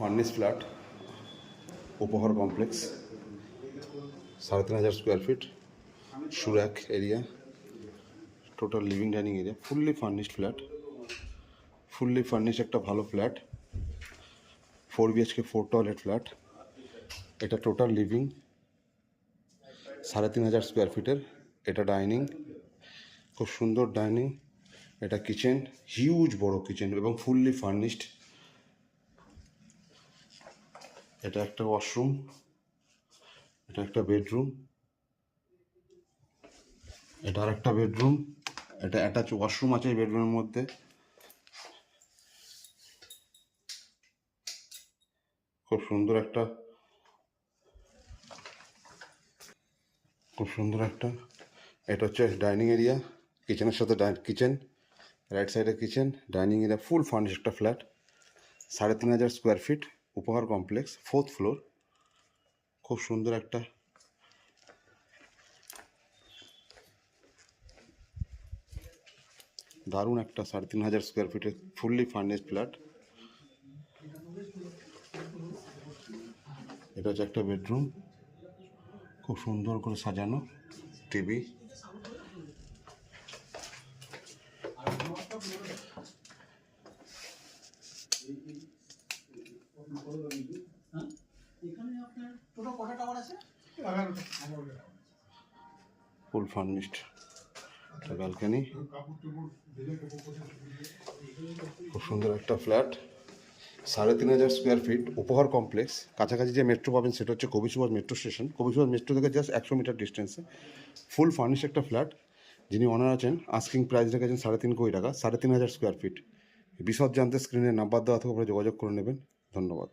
Furnish flat Upahar complex 3,500 square feet সুরাক area total living dining area fully furnished flat fully furnish একটা ভালো flat 4 BHK 4 toilet flat এটা total living 3,500 square ফিটের এটা dining খুব সুন্দর ডাইনিং এটা কিচেন হিউজ বড় কিচেন এবং ফুললি ফার্নিশড এটা একটা ওয়াশরুম এটা একটা বেডরুম এটা আর একটা বেডরুম এটা অ্যাটাচ ওয়াশরুম আছে এই বেডরুমের মধ্যে খুব সুন্দর একটা এটা হচ্ছে ডাইনিং এরিয়া কিচেনের সাথে কিচেন রাইট সাইডে কিচেন ডাইনিং এরিয়া ফুল ফার্নিশ একটা ফ্ল্যাট 3,500 স্কোয়ার ফিট উপহার কমপ্লেক্স 4th ফ্লোর খুব সুন্দর একটা দারুণ একটা 3,500 স্কোয়ার ফিটের ফুললি ফার্নিশ ফ্ল্যাট এটা হচ্ছে একটা বেডরুম খুব সুন্দর করে সাজানো টিভি ফুল ফার্নিশড একটা ব্যালকনি খুব সুন্দর একটা ফ্ল্যাট 3,500 স্কোয়ার ফিট উপহার কমপ্লেক্স কাছাকাছি যে মেট্রো পাবেন সেটা হচ্ছে কবি সুভাষ মেট্রো স্টেশন কবি সুভাষ মেট্রো থেকে জাস্ট 100 মিটার ডিস্টেন্সে ফুল ফার্নিশ একটা ফ্ল্যাট যিনি ওনার আছেন আস্কিং প্রাইস রেখেছেন 3.5 কোটি টাকা 3,500 স্কোয়ার ফিট বিশদ জানতে স্ক্রিনে নাম্বার দেওয়া থেকে যোগাযোগ করে নেবেন ধন্যবাদ।